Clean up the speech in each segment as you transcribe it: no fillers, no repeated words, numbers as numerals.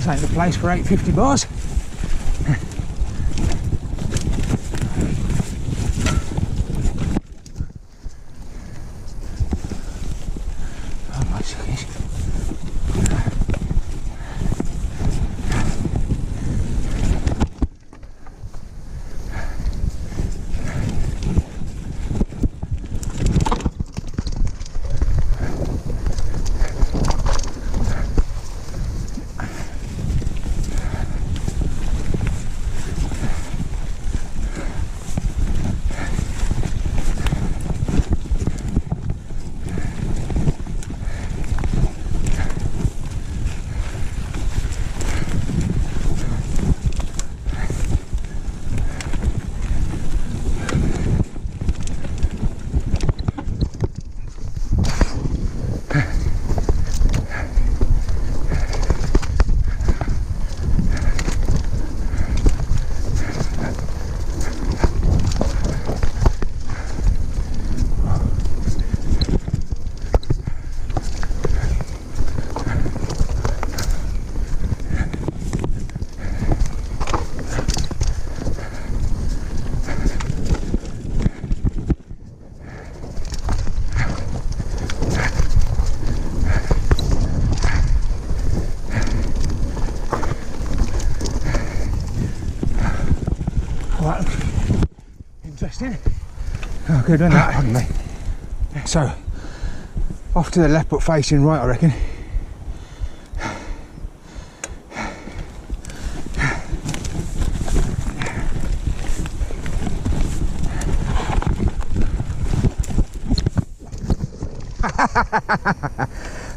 ain't the place for 850 bars. Interesting. Oh, good, wasn't that? Pardon me. So, off to the left but facing right, I reckon.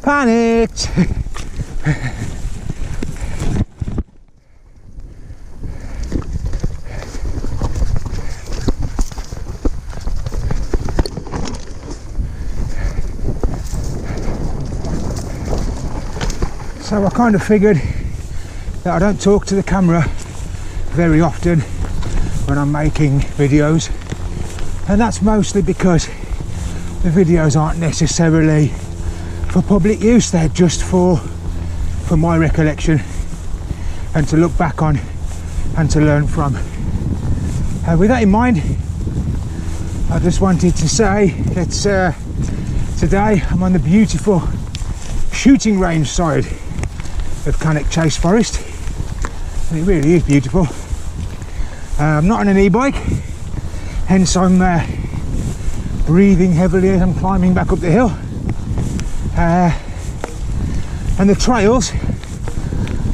Panicked! So I kind of figured that I don't talk to the camera very often when I'm making videos, and that's mostly because the videos aren't necessarily for public use, they're just for my recollection and to look back on and to learn from. With that in mind, I just wanted to say that today I'm on the beautiful shooting range side of Cannock Chase Forest, and it really is beautiful. I'm not on an e-bike, hence I'm breathing heavily as I'm climbing back up the hill, and the trails,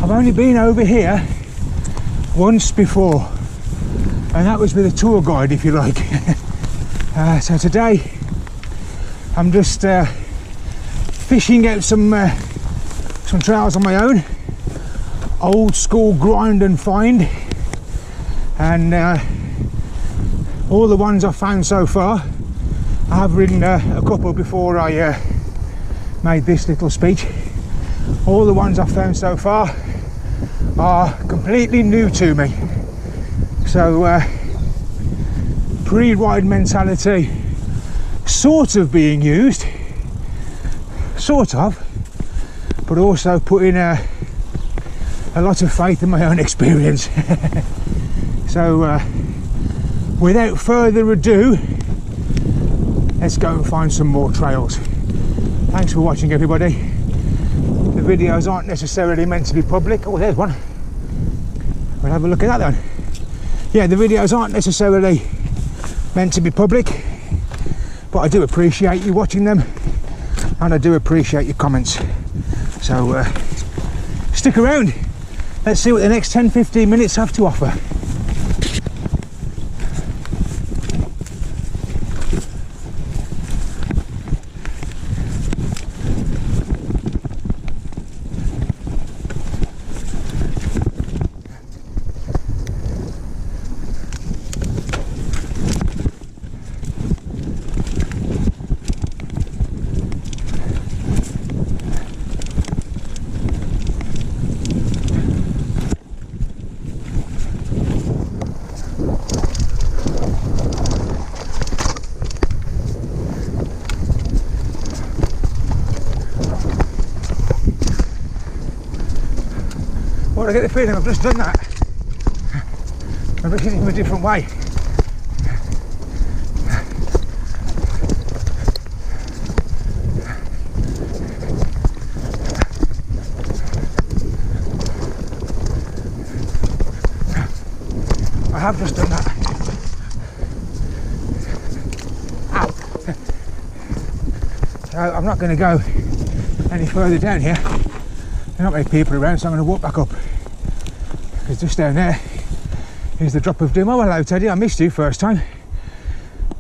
I've only been over here once before, and that was with a tour guide, if you like. So today I'm just fishing out some trails on my own, old school grind and find, and all the ones I've found so far, I have ridden a couple before I made this little speech. All the ones I've found so far are completely new to me, so pre-ride mentality sort of being used, sort of, but also putting a lot of faith in my own experience. So without further ado, let's go and find some more trails. Thanks for watching, everybody. The videos aren't necessarily meant to be public. Oh, there's one. We'll have a look at that then. Yeah, the videos aren't necessarily meant to be public, but I do appreciate you watching them, and I do appreciate your comments. So stick around, let's see what the next 10-15 minutes have to offer. But I get the feeling I've just done that. I've just hit it from a different way. I have just done that. Ow. So I'm not going to go any further down here. There are not many people around, so I'm going to walk back up. Because just down there is the drop of doom. Oh, hello Teddy, I missed you first time.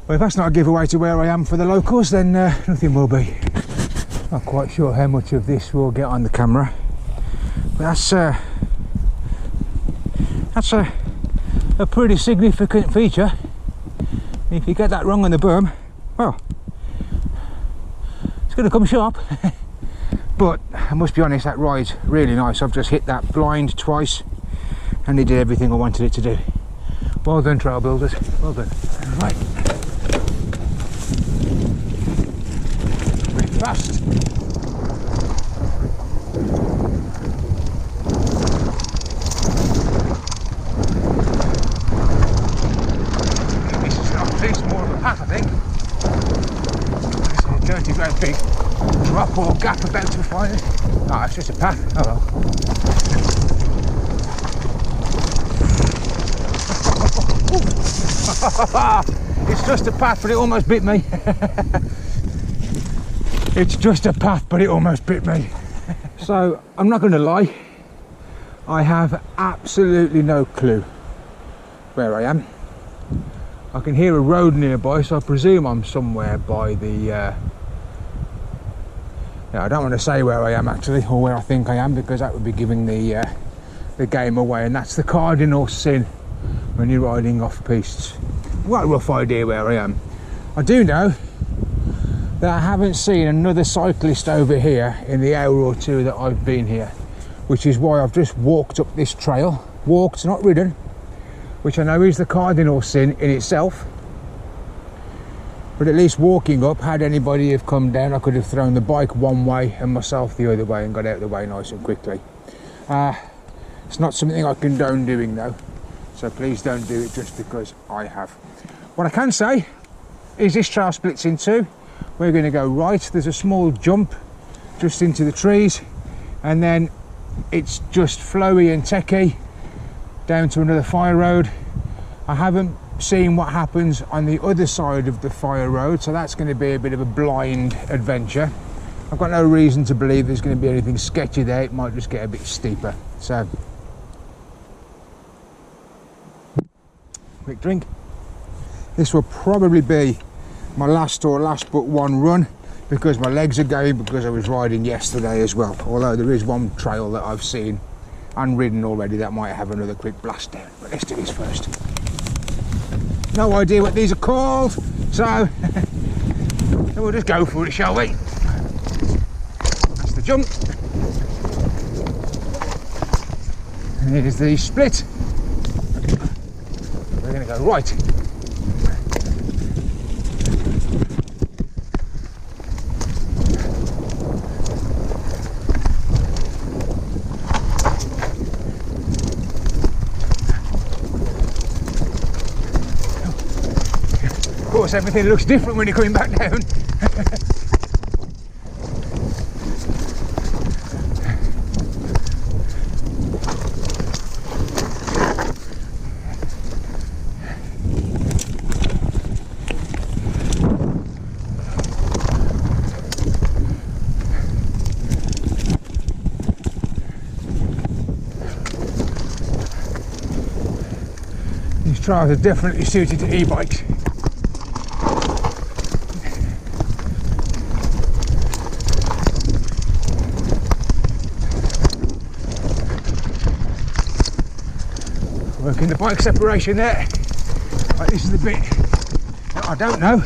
Well, if that's not a giveaway to where I am for the locals, then nothing will be. Not quite sure how much of this will get on the camera. But that's a pretty significant feature. If you get that wrong on the berm, well, it's going to come sharp. But I must be honest, that ride's really nice. I've just hit that blind twice and it did everything I wanted it to do. Well done, trail builders, well done. Right, pretty fast. This is more of a path, I think. This is a dirty, great big drop or gap about to find it. No, it's just a path. Oh well. It's just a path, but it almost bit me. It's just a path, but it almost bit me. So I'm not going to lie, I have absolutely no clue where I am. I can hear a road nearby, so I presume I'm somewhere by the I don't want to say where I am actually, or where I think I am, because that would be giving the game away, and that's the cardinal sin when you're riding off pistes. What a rough idea where I am. I do know that I haven't seen another cyclist over here in the hour or two that I've been here, which is why I've just walked up this trail. Walked, not ridden, which I know is the cardinal sin in itself. But at least walking up, had anybody have come down, I could have thrown the bike one way and myself the other way and got out of the way nice and quickly. It's not something I condone doing though, so please don't do it just because I have. What I can say is this trail splits in two. We're going to go right. There's a small jump just into the trees, and then it's just flowy and techy down to another fire road. I haven't seen what happens on the other side of the fire road, so that's going to be a bit of a blind adventure. I've got no reason to believe there's going to be anything sketchy there. It might just get a bit steeper. So quick drink. This will probably be my last but one run, because my legs are going, because I was riding yesterday as well, although there is one trail that I've seen and ridden already that might have another quick blast down. But let's do this first. No idea what these are called, so we'll just go for it, shall we? That's the jump. And here's the split. We're going to go right. Of course, everything looks different when you're coming back down. These trails are definitely suited to e-bikes. Working the bike separation there. Right, this is the bit that I don't know.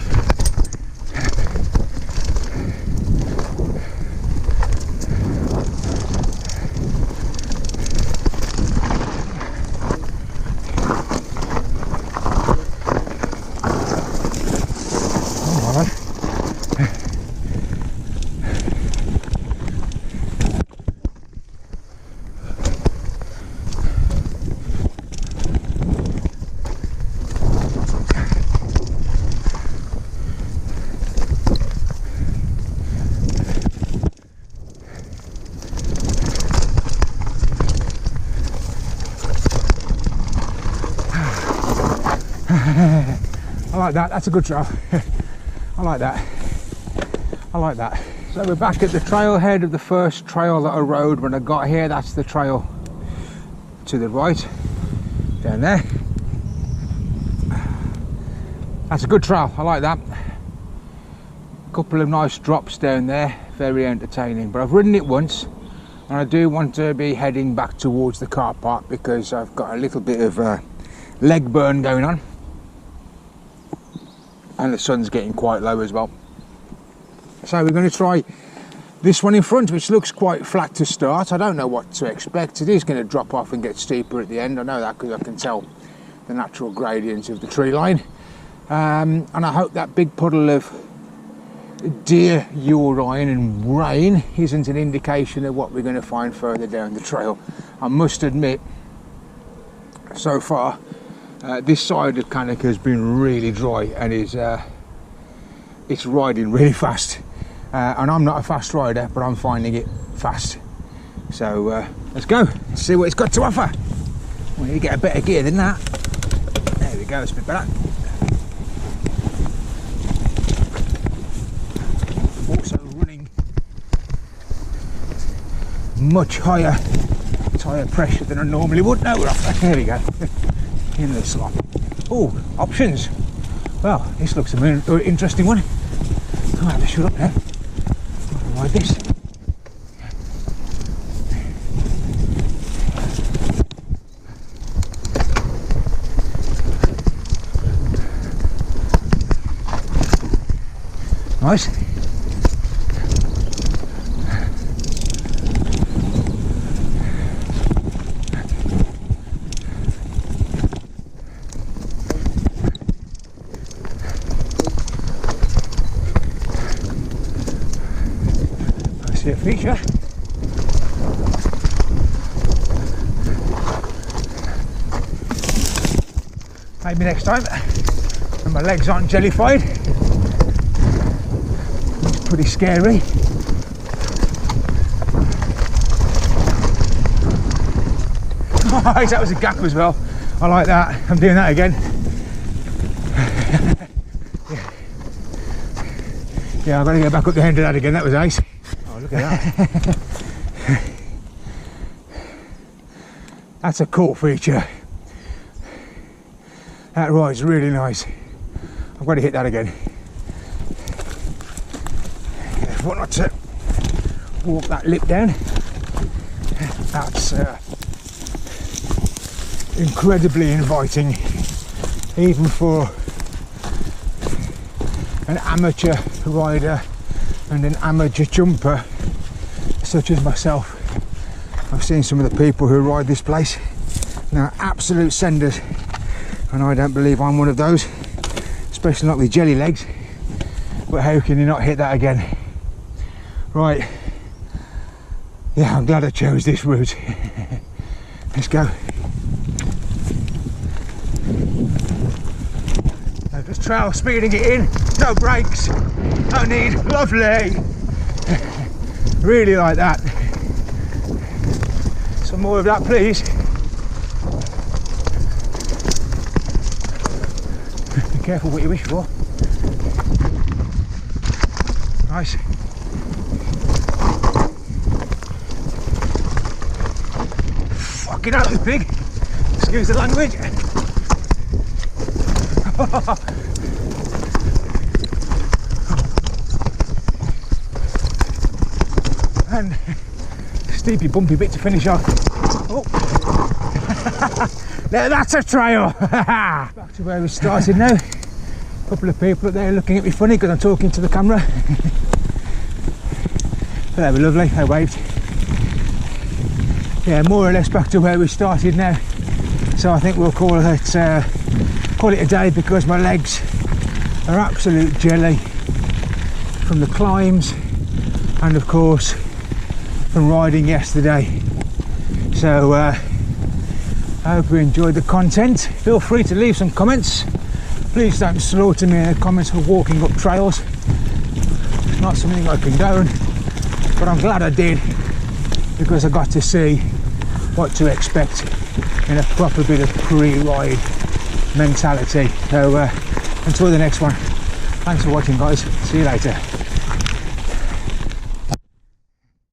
like that. That's a good trail. I like that. I like that. So we're back at the trailhead of the first trail that I rode when I got here. That's the trail to the right, down there. That's a good trail. I like that. A couple of nice drops down there, very entertaining. But I've ridden it once, and I do want to be heading back towards the car park because I've got a little bit of leg burn going on, and the sun's getting quite low as well. So we're going to try this one in front, which looks quite flat to start. I don't know what to expect. It is going to drop off and get steeper at the end. I know that because I can tell the natural gradient of the tree line. And I hope that big puddle of deer urine and rain isn't an indication of what we're going to find further down the trail. I must admit, so far, this side of Cannock has been really dry and it's riding really fast. And I'm not a fast rider, but I'm finding it fast. So let's go, let's see what it's got to offer. We need to get a better gear than that. There we go, it's a bit better. Also running much higher tyre pressure than I normally would. No, we're off. There we go. In the slot. Oh, options. Well, this looks an interesting one. I'll have to shut up now. I'll ride this. Nice. I see a feature. Maybe next time when my legs aren't jellified. Pretty scary. That was a gap as well. I like that. I'm doing that again. Yeah, I've got to get back up the end of that again. That was ace. Oh, look at that. That's a cool feature. That ride's really nice. I've got to hit that again. Careful not to walk that lip down. That's incredibly inviting, even for an amateur rider and an amateur jumper such as myself. I've seen some of the people who ride this place. They're absolute senders, and I don't believe I'm one of those, especially not with jelly legs. But how can you not hit that again? Right, yeah, I'm glad I chose this route. Let's go. Now just trail speeding it in, no brakes, no need, lovely. Really like that. Some more of that, please. Be careful what you wish for. Nice. Fucking hell, it's big. Excuse the language. And steepy bumpy bit to finish off. Oh. Now that's a trail. Back to where we started now. A couple of people up there looking at me funny because I'm talking to the camera. But they were lovely, they waved. Yeah, more or less back to where we started now. So I think we'll call it a day, because my legs are absolute jelly from the climbs and of course from riding yesterday. So I hope you enjoyed the content. Feel free to leave some comments. Please don't slaughter me in the comments for walking up trails. It's not something I condone, but I'm glad I did, because I got to see what to expect in a proper bit of pre-ride mentality. So until the next one. Thanks for watching, guys. See you later.